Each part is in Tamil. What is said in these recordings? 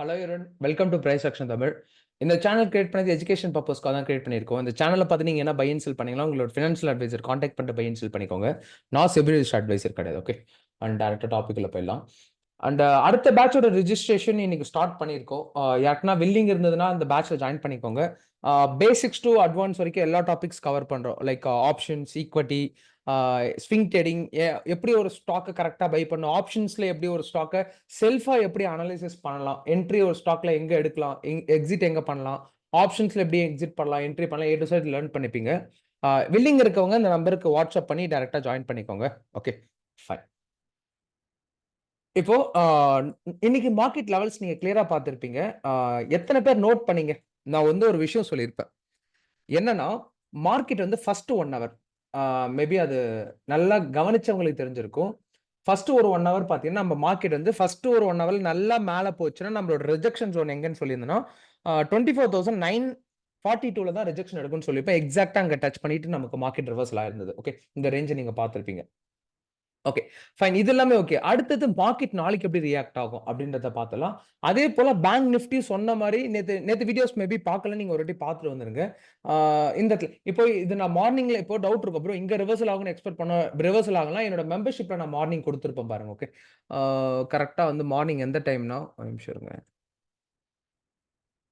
Hello everyone, welcome to price action Tamil. இந்த சேனல் கிரியேட் பண்ணது எஜுகேஷன் பர்பஸ்க்காக தான் கிரியேட் பண்ணியிருக்கோம். இந்த சேனலை பார்த்து நீங்கள் என்ன பை அண்ட் செல் பண்ணீங்களா, உங்களோட ஃபினான்ஷியல் அட்வைசர் காண்டாக்ட் பண்ணிட்டு பை அண்ட் செல் பண்ணிக்கோங்க. நான் செபிலிஸ்ட் அட்வைசர் கிடையாது. ஓகே, அண்ட் டேரக்டாக டாப்பிக்கில் போயிடலாம். அண்ட் அடுத்த பேட்சோட ரிஜிஸ்ட்ரேஷன் இன்னைக்கு ஸ்டார்ட் பண்ணியிருக்கோம். யாருக்குன்னா வில்லிங் இருந்ததுன்னா அந்த பேட்சில் ஜாயின் பண்ணிக்கோங்க. பேசிக்ஸ் டு அட்வான்ஸ் வரைக்கும் எல்லா டாபிக்ஸ் கவர் பண்ணுறோம். Like options, equity, swing trading, எப்படி ஒரு ஸ்டாக்கை கரெக்டாக பை பண்ணும், ஆப்ஷன்ஸில் எப்படி ஒரு ஸ்டாக்கை செல்ஃபாக எப்படி அனலைசிஸ் பண்ணலாம், என்ட்ரி ஒரு ஸ்டாக்ல எங்கே எடுக்கலாம், எக்ஸிட் எங்கே பண்ணலாம், ஆப்ஷன்ஸில் எப்படி எக்ஸிட் பண்ணலாம், என்ட்ரி பண்ணலாம், ஏ டு சைட் லேர்ன் பண்ணிப்பீங்க. வில்லிங் இருக்கவங்க இந்த நம்பருக்கு வாட்ஸ்அப் பண்ணி டேரெக்டாக ஜாயின் பண்ணிக்கோங்க. Okay, fine. இப்போ இன்னைக்கு மார்க்கெட் லெவல்ஸ் நீங்க கிளியரா பார்த்துருப்பீங்க. எத்தனை பேர் நோட் பண்ணீங்க? நான் வந்து ஒரு விஷயம் சொல்லியிருப்பேன். என்னன்னா, மார்க்கெட் வந்து ஃபர்ஸ்ட் 1 ஹவர் மேபி அது நல்லா கவனிச்சவங்களுக்கு தெரிஞ்சிருக்கும். ஃபர்ஸ்ட் ஒரு 1 ஹவர் பார்த்தீங்கன்னா, நம்ம மார்க்கெட் வந்து ஃபர்ஸ்ட் ஒரு 1 ஹவர்ல நல்லா மேல போச்சுன்னா, நம்மளோட ரிஜெக்ஷன் ஜோன் எங்கன்னு சொல்லியிருந்தோம்னா, 24,942ல தான் ரிஜெக்ஷன் எடுக்கும்னு சொல்லியிருப்பேன். எக்ஸாக்ட்டா அங்க டச் பண்ணிட்டு நமக்கு மார்க்கெட் ரிவர்சல் ஆயிருந்தது. ஓகே, இந்த ரேஞ்ச நீங்க பார்த்திருப்பீங்க. Okay, fine. இது எல்லாமே ஓகே. அடுத்தது மார்க்கெட் நாளைக்கு எப்படி ரியாக்ட் ஆகும் அப்படின்றத பார்த்தலாம். அதே போல பேங்க் நிஃப்டி சொன்ன மாரி நேத்து நேத்து வீடியோஸ் மேபி பார்க்கல, நீங்க ஒரு வாட்டி பார்த்துட்டு வந்துருங்க. இந்த இடத்துல இப்போ இது நான் மார்னிங்ல இப்போ டவுட் இருக்கும் ப்ரோ, இங்க ரிவர்சல் ஆகும்னு எக்ஸ்பெக்ட் பண்ண ரிவர்சல் ஆகலாம். என்னோட மெம்பர்ஷிப்ல நான் மார்னிங் கொடுத்துருப்பேன் பாருங்க. ஓகே, கரெக்ட்டா வந்து மார்னிங் எந்த டைம்னா ஒரு நிமிஷம் இருங்க.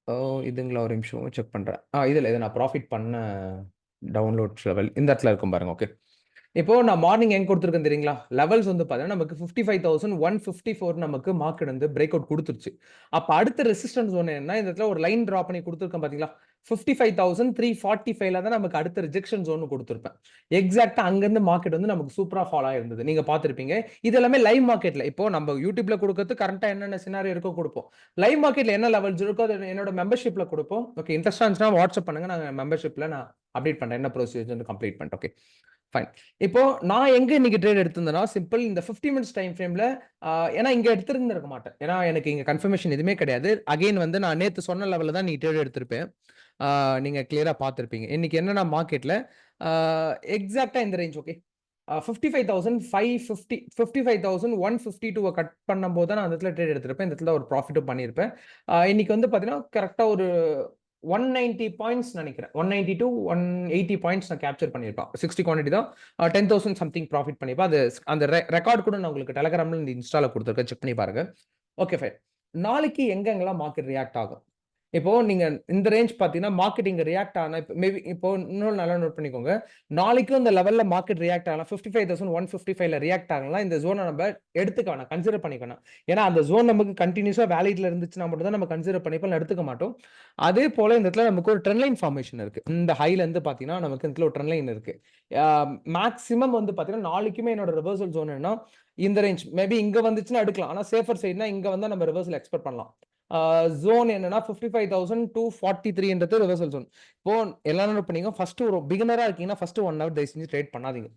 ஓ, இதுங்களா, ஒரு நிமிஷம் செக் பண்றேன். இதுல இத நான் ப்ராஃபிட் பண்ண டவுன்லோட்ஸ் லெவல் இந்த இடத்துல இருக்கும் பாருங்க. ஓகே, இப்போ நான் மார்னிங் எங்க கொடுத்துருக்கேன் தெரியுங்களா? லெவல்ஸ் வந்து பார்த்தீங்கன்னா, நமக்கு 55,154 நமக்கு மார்க்கெட் வந்து பிரேக் அவுட் குடுத்துருச்சு. அப்ப அடுத்த ரெசிஸ்டன்ஸ் ஜோன் என்னன்னா, இந்த இடத்துல ஒரு லைன் டிரா பண்ணி குடுத்துருக்கேன் பார்த்தீங்களா? 55,345ல தான் நமக்கு அடுத்த ரிஜெக்ஷன் ஜோன் குடுத்துருப்பேன். எக்ஸாக்ட்டா அங்கருந்து மார்க்கெட் வந்து நமக்கு சூப்பரா ஃபால் ஆயிருந்தது. நீங்க பார்த்திருப்பீங்க. இது எல்லாமே லைவ் மார்க்கெட்ல. இப்போ நம்ம யூடியூப்ல குடுக்கறது கரண்ட்டா என்னென்ன சினாரியோ இருக்கோ குடுப்போம். லைவ் மார்க்கெட்ல என்ன லெவல்ஸ் இருக்கோ அது என்னோட மெம்பர்ஷிப்ல குடுப்போம். ஓகே, இன்ட்ரெஸ்ட்டா இருந்துச்சுன்னா வாட்ஸ்அப் பண்ணுங்க. நான் மெம்பர்ஷிப்ல நான் அப்டேட் பண்றேன். என்ன ப்ரொசீஜர்ன்னு கம்ப்ளீட் பண்ணிட்டு. Okay, fine. இப்போ நான் எங்க இன்னைக்கு ட்ரேட் எடுத்திருந்தேன்னா, சிம்பிள் இந்த 50 மினிட்ஸ் டைம் ஃப்ரேம்ல ஏன்னா இங்க எடுத்திருந்திருக்க மாட்டேன். ஏன்னா எனக்கு இங்க கன்ஃபர்மேஷன் எதுவுமே கிடையாது. அகைன் வந்து நான் நேத்து சொன்ன லெவல்ல தான் இன்னைக்கு ட்ரேட் எடுத்திருப்பேன். நீங்க கிளியரா பார்த்திருப்பீங்க. இன்னைக்கு என்னன்னா மார்க்கெட்ல எக்ஸாக்ட்டா இந்த ரேஞ்ச். ஓகே, 55,550 55,152 கட் பண்ணும்போது தான் நான் அந்த இடத்துல ட்ரேட் எடுத்திருப்பேன். இந்த இடத்துல ஒரு ப்ராஃபிட்டும் பண்ணியிருப்பேன். இன்னைக்கு வந்து பார்த்தீங்கன்னா, கரெக்ட்டா ஒரு 190 பாயிண்ட்ஸ் நினைக்கிறேன். 190 டூ 180 பாயிண்ட்ஸ் நான் கேப்சர் பண்ணியிருப்பேன். 60 குவான்டிட்டி தான். 10,000 சம்திங் ப்ராஃபிட் பண்ணியிருப்பேன். அது அந்த ரெக்கார்ட் கூட நான் உங்களுக்கு டெலகிராம்ல இந்த இன்ஸ்டால குடுத்துருக்கேன். செக் பண்ணி பாருங்க. Okay, fine. நாளைக்கு எங்கெங்கலாம் மார்க்கெட் ரியாக்ட் ஆகும்? இப்போ நீங்க இந்த ரேஞ்ச் பார்த்தீங்கன்னா, மார்க்கெட் இங்க ரியாக்ட் ஆனா மேபி இப்போ இன்னொரு நல்லா நோட் பண்ணிக்கோங்க. நாளைக்கும் இந்த லெவல்ல மார்க்கெட் ரியாக்ட் ஆகலாம். 55,155ல ரியாக்ட் ஆகலாம். இந்த ஜோன நம்ம எடுத்துக்க வேணாம். கன்சிடர் பண்ணிக்க வேணாம். ஏன்னா அந்த ஜோன் நமக்கு கன்டினியூஸா வேலிட்ல இருந்துச்சுன்னா மட்டும் தான் நம்ம கன்சிடர் பண்ணிப்போம். எடுத்துக்க மாட்டோம். அதே போல இந்த இடத்துல நமக்கு ஒரு ட்ரெண்ட் லைன் ஃபார்மேஷன் இருக்கு. இந்த ஹைல இருந்து பார்த்தீங்கன்னா, நமக்கு இந்த இடத்துல ஒரு ட்ரெண்ட் லைன் இருக்கு. மேக்ஸிமம் வந்து பார்த்தீங்கன்னா, நாளைக்குமே என்னோட ரிவர்சல் ஜோன் என்னன்னா, இந்த ரேஞ்ச் மேபி இங்க வந்துச்சுன்னா எடுக்கலாம். ஆனா சேஃபர் சைடுனா இங்க வந்தா நம்ம ரிவர்சல் எக்ஸ்பெக்ட் பண்ணலாம். ஜோன் என்னன்னா 55,243ன்றது ரிவர்சல் ஜோன். இப்போ எல்லாரும் நோட் பண்ணீங்க. ஃபர்ஸ்ட் ஒரு பிகினரா இருக்கீங்கன்னா, ஃபர்ஸ்ட் 1 ஹவர் தயவு செஞ்சு ட்ரேட் பண்ணாதீங்க.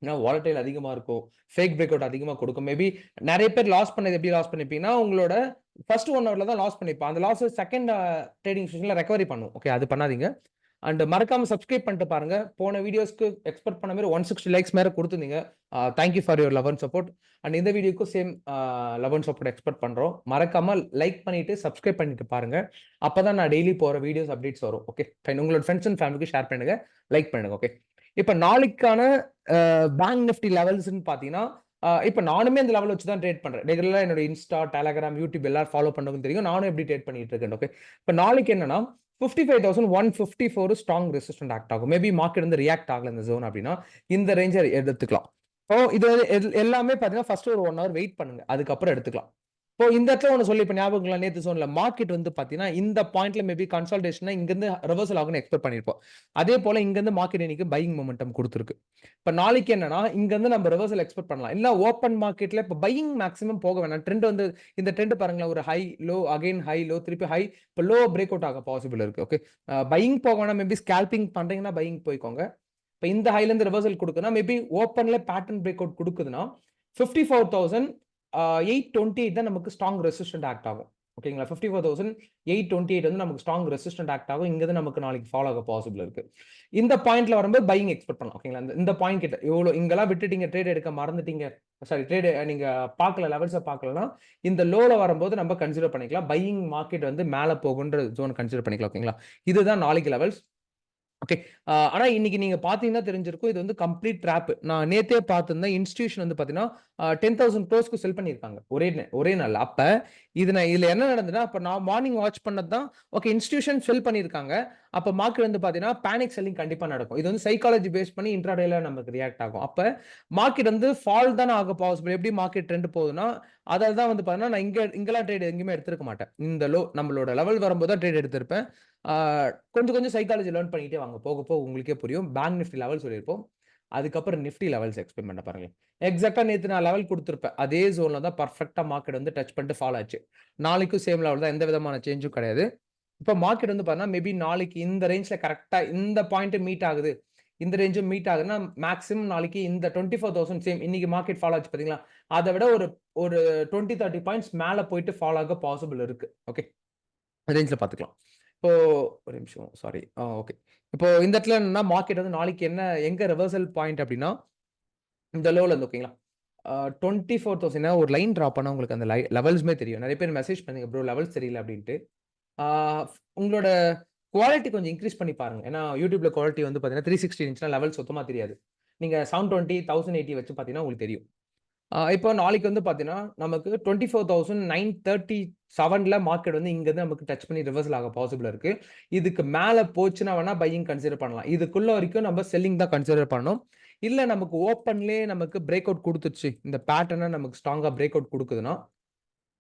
ஏன்னா வாலடைல் அதிகமா இருக்கும். ஃபேக் பிரேக் அவுட் அதிகமா கொடுக்கும். மேபி நெறைய பேர் லாஸ் பண்ணது எப்படி லாஸ் பண்ணிப்பீங்கன்னா, உங்களோட ஃபர்ஸ்ட் 1 ஹவர்ல தான் லாஸ் பண்ணியிருப்போம். அந்த லாஸ் செகண்ட் ட்ரேடிங் செஷன்ல ரெக்கவரி பண்ணும். ஓகே, அது பண்ணாதீங்க. அண்ட் மறக்காம சப்ஸ்கிரைப் பண்ணிட்டு பாருங்க. போன வீடியோஸ்க்கு எக்ஸ்பெக்ட் பண்ண மாதிரி 160 லைக்ஸ் மேல கொடுத்துருந்தீங்க. Thank you for your love and support. And இந்த வீடியோக்கும் same love and support expect பண்றோம். மறக்காம லைக் பண்ணிட்டு சப்ஸ்கிரைப் பண்ணிட்டு பாருங்க. அப்பதான் நான் டெய்லி போற வீடியோஸ் அப்டேட்ஸ் வரும். Okay, fine. உங்களோட ஃப்ரெண்ட்ஸ் அண்ட் ஃபேமிலிக்கு ஷேர் பண்ணுங்க, லைக் பண்ணுங்க. ஓகே, இப்ப நாளைக்கான பேங்க் நிஃப்டி லெவல்ஸ்ன்னு பாத்தீங்கன்னா, இப்ப நானுமே இந்த லெவல் வச்சு தான் ட்ரேட் பண்றேன். ரெகுலரா என்னோட இன்ஸ்டா, டெலகிராம், யூடியூப் எல்லாரும் ஃபாலோ பண்ணவங்க தெரியும். நானும் எப்படி ட்ரேட் பண்ணிட்டு இருக்கேன். ஓகே, இப்ப நாளைக்கு என்னன்னா 55,154 ஸ்ட்ராங் ரெசிஸ்டன்ட் ஆக்ட் ஆகும். மேபி மார்க்கெட் வந்து ரியாக்ட் ஆகல இந்த ஜோன் அப்படின்னா இந்த ரேஞ்சை எடுத்துக்கலாம். இப்போ இது எல்லாமே பாத்தீங்கன்னா ஃபர்ஸ்ட் ஒரு 1 ஹவர் வெயிட் பண்ணுங்க. அதுக்கப்புறம் எடுத்துக்கலாம். இப்போ இந்த இடத்துல ஒண்ணு சொல்லி இப்ப ஞாபகம் நேத்து சொன்னல மார்க்கெட் வந்து பாத்தீங்கன்னா இந்த பாயிண்ட்ல மேபி கன்சால்டேஷன் இங்க இருந்து ரிவர்சல் ஆகும்னு எக்ஸ்பெக்ட் பண்ணிருப்போம். அதே போல இங்க இருந்து மார்க்கெட் இன்னைக்கு பையிங் மொமெண்டம் கொடுத்திருக்கு. இப்ப நாளைக்கு என்னன்னா இங்க இருந்து நம்ம ரிவர்சல் எக்ஸ்பெக்ட் பண்ணலாம். இல்ல ஓப்பன் மார்க்கெட்ல இப்ப பையிங் மேக்ஸிமம் போக வேணாம். ட்ரெண்ட் வந்து இந்த ட்ரெண்ட் பாருங்களேன், ஒரு high low again high low திருப்பி ஹை, இப்ப லோ பிரேக் அவுட் ஆக பாசிபிள் இருக்கு. ஓகே, பையிங் போக வேணாம். மேபி ஸ்கேல்பிங் பண்றீங்கன்னா பையிங் போய்க்கோங்க. இப்ப இந்த ஹைல இருந்து ரிவர்சல் கொடுக்குன்னா மேபி ஓப்பன்ல பேட்டர்ன் பிரேக் அவுட் கொடுக்குதுன்னா 54,828 தான் நமக்கு ஸ்ட்ராங் ரெசிஸ்டன்ட் ஆக்ட் ஆகும். ஓகேங்களா? 54,828 வந்து நமக்கு ஸ்ட்ராங் ரெசிஸ்டன்ட் ஆக்ட் ஆகும். இங்க இருந்து நமக்கு நாளைக்கு ஃபாலோ ஆக பாசிபிள் இருக்கு. இந்த பாயிண்ட்ல வரும்போது பையிங் எக்ஸ்பெக்ட் பண்ணலாம். ஓகேங்களா? இந்த பாயிண்ட் கிட்ட இவ்வளோ இங்கெல்லாம் விட்டுட்டீங்க, ட்ரேட் எடுக்க மறந்துட்டீங்க. சாரி ட்ரேட் நீங்க பார்க்கல, லெவல்ஸ பார்க்கலன்னா, இந்த லோல வரும்போது நம்ம கன்சிடர் பண்ணிக்கலாம். பையிங் மார்க்கெட் வந்து மேல போகுன்ற ஜோன் கன்சிடர் பண்ணிக்கலாம். ஓகேங்களா? இதுதான் நாளைக்கு லெவல்ஸ். ஓகே. ஆனா இன்னைக்கு நீங்க பார்த்தீங்கன்னா தெரிஞ்சிருக்கும். இது வந்து கம்ப்ளீட் ட்ராப். நான் நேத்தே பார்த்திருந்தேன். இன்ஸ்டிடியூஷன் வந்து பார்த்தீங்கன்னா, 10,000 க்ரோர்ஸ்க்கு செல் பண்ணியிருக்காங்க. ஒரே நாள்ல. அப்ப இதுல என்ன நடந்ததுன்னா, அப்ப நான் மார்னிங் வாட்ச் பண்ணது தான். ஓகே, இன்ஸ்டிடியூஷன் செல் பண்ணியிருக்காங்க. அப்ப மார்க்கெட் வந்து பார்த்தீங்கன்னா, பேனிக் செல்லிங் கண்டிப்பா நடக்கும். இது வந்து சைக்காலஜி பேஸ் பண்ணி இன்ட்ராடேல நமக்கு ரியாக்ட் ஆகும். அப்ப மார்க்கெட் வந்து ஃபால் தான ஆக பாசிபிள். எப்படி மார்க்கெட் ட்ரெண்ட் போகுதுன்னா, அதால தான் வந்து பார்த்தீங்கன்னா, நான் இங்கலாம் ட்ரேட் எங்கேயுமே எடுத்திருக்க மாட்டேன். இந்த நம்மளோட லெவல் வரும்போது தான் ட்ரேட் எடுத்திருப்பேன். கொஞ்சம் கொஞ்சம் சைக்காலஜி லேர்ன் பண்ணிக்கிட்டே வாங்க. போக போக உங்களுக்கே புரியும். பேங்க் நிஃப்டி லெவல் சொல்லியிருப்போம். அதுக்கப்புறம் நிஃப்டி லெவல்ஸ் எக்ஸ்பிளைன் பண்ண பாருங்க. எக்ஸாக்ட்டா நேத்து நான் லெவல் குடுத்திருப்பேன். அதே ஜோன்ல தான் பெர்ஃபெக்ட்டா மார்க்கெட் வந்து டச் பண்ணிட்டு ஃபால் ஆச்சு. நாளைக்கும் சேம் லெவல் தான். எந்த விதமான சேஞ்சும் கிடையாது. இப்ப மார்க்கெட் வந்து பார்த்தீங்கன்னா, மேபி நாளைக்கு இந்த ரேஞ்ச்ல கரெக்ட்டா இந்த பாயிண்ட் மீட் ஆகுது. இந்த ரேஞ்சும் மீட் ஆகுதுன்னா, மேக்ஸிமம் நாளைக்கு இந்த 24,000 சேம் இன்னைக்கு மார்க்கெட் ஃபால் ஆச்சு பார்த்தீங்களா? அத விட ஒரு ஒரு 20, 30 பாயிண்ட்ஸ் மேல போயிட்டு ஃபால் ஆக பாசிபிள் இருக்கு. ஓகே. ரேஞ்ச்ல பார்த்துக்கலாம். இப்போ ஒரு நிமிஷம் சாரி. ஓகே. இப்போ இந்த இடத்துல என்னன்னா மார்க்கெட் வந்து நாளைக்கு எங்க ரிவர்சல் பாயிண்ட் அப்டின்னா, இந்த லோல இருந்து ஓகேங்களா? 24,000 ஒரு லைன் டிரா பண்ணா உங்களுக்கு அந்த லெவல்ஸ்மே தெரியும். நெறைய பேர் மெசேஜ் பண்ணீங்க ப்ரோ லெவல்ஸ் தெரியல அப்டின்ட்டு. ஆ உங்களோட குவாலிட்டி கொஞ்சம் இன்கிரீஸ் பண்ணி பாருங்க. ஏன்னா YouTubeல குவாலிட்டி வந்து பார்த்தீங்கன்னா 360 இருந்துச்சுன்னா லெவல் சுத்தமா தெரியாது. நீங்க 720, 1080 வச்சு பார்த்தீங்கன்னா உங்களுக்கு தெரியும். இப்போ நாளைக்கு வந்து பார்த்தீங்கன்னா, நமக்கு 24,937ல மார்க்கெட் வந்து இங்கருந்து நமக்கு டச் பண்ணி ரிவர்சல் ஆக பாசிபிள் இருக்கு. இதுக்கு மேல போச்சுன்னா வேணா பையிங் கன்சிடர் பண்ணலாம். இதுக்குள்ள வரைக்கும் நம்ம செல்லிங் தான் கன்சிடர் பண்ணணும். இல்ல நமக்கு ஓப்பன்லயே நமக்கு பிரேக் அவுட் குடுத்துருச்சு. இந்த பேட்டர்ன நமக்கு ஸ்ட்ராங்கா பிரேக் அவுட் குடுக்குதுன்னா,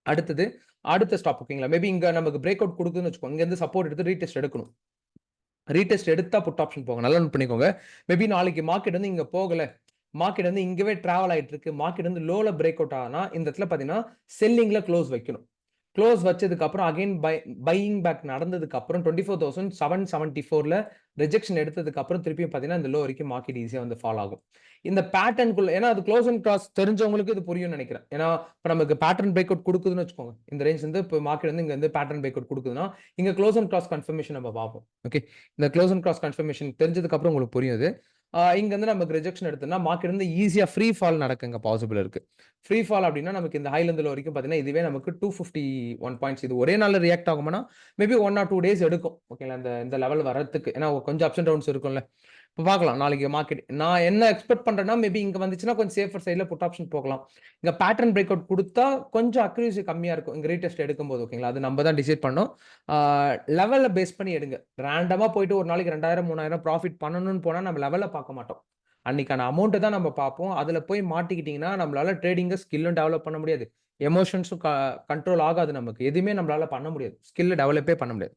அடுத்தது அடுத்த ஸ்டாப் ஓகேங்களா? மேபி இங்க நமக்கு பிரேக் அவுட் குடுக்குதுன்னு வச்சுக்கோங்க. இங்கருந்து சப்போர்ட் எடுத்து ரீடெஸ்ட் எடுக்கணும். ரீடெஸ்ட் எடுத்தா புட் ஆப்ஷன் போங்க. நல்லா நோட் பண்ணிக்கோங்க. மேபி நாளைக்கு மார்க்கெட் வந்து இங்க போகல. மார்க்கெட் வந்து இங்கவே டிராவல் ஆயிட்டு இருக்கு. மார்க்கெட் வந்து லோல பிரேக் அவுட் ஆனா, இந்த இடத்துல பார்த்தீங்கன்னா, செல்லிங்ல க்ளோஸ் வைக்கணும். க்ளோஸ் வச்சதுக்கு அப்புறம் அகைன் பையிங் பேக் நடந்ததுக்கு அப்புறம் 24,774ல ரிஜெக்ஷன் எடுத்ததுக்கு அப்புறம் திருப்பியும் பார்த்தீங்கன்னா, இந்த லோ வரைக்கும் மார்க்கெட் ஈஸியா வந்து ஃபால் ஆகும். இந்த பேட்டர்ன்குள்ள ஏன்னா அது க்ளோஸ் அண்ட் கிராஸ் தெரிஞ்சவங்களுக்கு இது புரியும்னு நெனைக்கிறேன். ஏன்னா, இப்ப நமக்கு பேட்டர்ன் பிரேக் அவுட் குடுக்குதுன்னு வச்சுக்கோங்க. இந்த ரேஞ்ச் வந்து இப்ப மார்க்கெட் வந்து இங்க வந்து பேட்டர்ன் பிரேக் அவுட் குடுக்குதுன்னா, இங்க க்ளோஸ் அண்ட் கிராஸ் கன்ஃபர்மேஷன் நம்ம பார்ப்போம். ஓகே. இந்த க்ளோஸ் அண்ட் கிராஸ் கன்ஃபர்மேஷன் தெரிஞ்சதுக்கு அப்புறம் உங்களுக்கு புரியும் இது. இங்க இருந்து நமக்கு ரிஜெக்ஷன் எடுத்தோம்னா, மார்க்கெட் வந்து ஈஸியா ஃப்ரீ ஃபால் நடக்குங்க பாசிபிள் இருக்கு. ஃப்ரீ ஃபால் அப்டின்னா, நமக்கு இந்த ஹைல இருந்து லோ வரைக்கும் பார்த்தீங்கன்னா, இதுவே நமக்கு 251 பாயிண்ட்ஸ் இது ஒரே நாள்ல ரியாக்ட் ஆகுமானா, மேபி 1 ஆர் 2 டேஸ் எடுக்கும். ஓகேங்களா? இந்த லெவல் வரதுக்கு. ஏன்னா கொஞ்சம் அப்ஸ் அண்ட் டவுன்ஸ் இருக்கும்ல. இப்ப பார்க்கலாம். நாளைக்கு மார்க்கெட் நான் என்ன எக்ஸ்பெக்ட் பண்றேன்னா, மேபி இங்க வந்துச்சுன்னா கொஞ்சம் சேஃபர் சைட்ல புட் ஆப்ஷன் போகலாம். இங்க பேட்டர்ன் பிரேக் அவுட் குடுத்தா கொஞ்சம் அக்யூரசி கம்மியா இருக்கும். இங்க ரீடெஸ்ட் எடுக்கும்போது ஓகேங்களா? அது நம்ம தான் டிசைட் பண்ணணும். ஆ லெவல பேஸ் பண்ணி எடுங்க. ரேண்டமா போயிட்டு ஒரு நாளைக்கு 2,000, 3,000 ப்ராஃபிட் பண்ணணும்னு போனா நம்ம லெவல பார்க்க மாட்டோம். அன்னைக்கான அமௌண்ட்ட தான் நம்ம பார்ப்போம். அதுல போய் மாட்டிக்கிட்டீங்கன்னா, நம்மளால ட்ரேடிங்ல ஸ்கில்லும் டெவலப் பண்ண முடியாது. எமோஷன்ஸும் கண்ட்ரோல் ஆகாது நமக்கு. எதுவுமே நம்மளால பண்ண முடியாது. ஸ்கில் டெவலப்பே பண்ண முடியாது.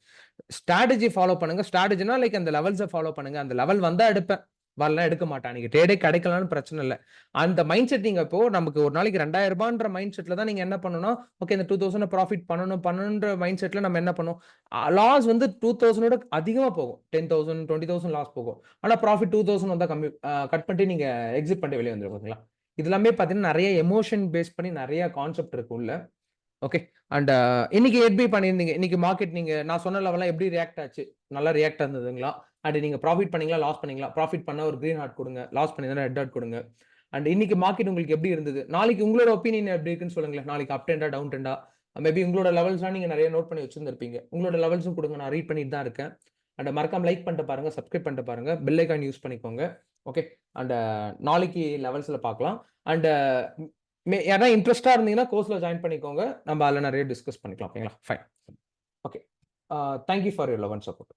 ஸ்ட்ராட்டஜி ஃபாலோ பண்ணுங்க. ஸ்ட்ராட்டஜினா லைக் அந்த லெவல்ஸ ஃபாலோ பண்ணுங்க. அந்த லெவல் வந்தா எடுப்பேன். வரலனா எடுக்க மாட்டேன். அன்னைக்கு ட்ரேடே கிடைக்கலனாலும் பிரச்சனை இல்ல. அந்த மைண்ட் செட் நீங்க இப்போ நமக்கு ஒரு நாளைக்கு ரூ. 2,000ன்ற மைண்ட் செட்ல தான் நீங்க என்ன பண்ணணும்னா, ஓகே இந்த 2,000 ப்ராஃபிட் பண்ணணும்ன்ற மைண்ட் செட்ல நம்ம என்ன பண்ணணும்? லாஸ் வந்து 2,000 அதிகமா போகும். 10,000, 20,000 லாஸ் போகும். ஆனா ப்ராஃபிட் 2,000 வந்தா கம்மி கட் பண்ணிட்டு நீங்க எக்ஸிட் பண்ணிட்டு வெளிய வந்துருங்க. ஓகேங்களா? இது எல்லாமே பார்த்தீங்கன்னா, நெறைய எமோஷன் பேஸ் பண்ணி நெறைய கான்செப்ட் இருக்கு உள்ள. ஓகே. அண்ட் இன்னைக்கு எப்படி பண்ணியிருந்தீங்க? இன்னைக்கு மார்க்கெட் நீங்க நான் சொன்ன லெவல்லாம் எப்படி ரியாக்ட் ஆச்சு? நல்லா ரியாக்ட் இருந்ததுங்களா? அண்ட் நீங்க ப்ராஃபிட் பண்ணீங்களா? லாஸ் பண்ணீங்களா? ப்ராஃபிட் பண்ணா ஒரு கிரீன் ஹார்ட் குடுங்க. லாஸ் பண்ணியிருந்தா ரெட் ஹார்ட் குடுங்க. அண்ட் இன்னைக்கு மார்க்கெட் உங்களுக்கு எப்படி இருந்தது? நாளைக்கு உங்களோட ஒப்பீனியன் எப்படி இருக்குன்னு சொல்லுங்களேன். நாளைக்கு அப் ட்ரெண்டா, டவுன் ட்ரெண்டா? மேபி உங்களோட லெவல்ஸ்லாம் நீங்க நெறைய நோட் பண்ணி வச்சிருந்திருப்பீங்க. உங்களோட லெவல்ஸும் குடுங்க. நான் ரீட் பண்ணிட்டு தான் இருக்கேன். அண்ட் மறக்காம லைக் பண்ணிட்டு பாருங்க. சப்ஸ்கிரைப் பண்ணிட்டு பாருங்க. பெல் ஐகான் யூஸ் பண்ணிக்கோங்க. ஓகே. அண்ட் நாளைக்கு லெவல்ஸ்ல பார்க்கலாம். அண்ட் யாரா இன்ட்ரெஸ்ட்டா இருந்தீங்கன்னா கோர்ஸ்ல ஜாயின் பண்ணிக்கோங்க. நம்ம அதுல நெறைய டிஸ்கஸ் பண்ணிக்கலாம். ஓகேங்களா? Fine. Okay. Thank you for your love and support.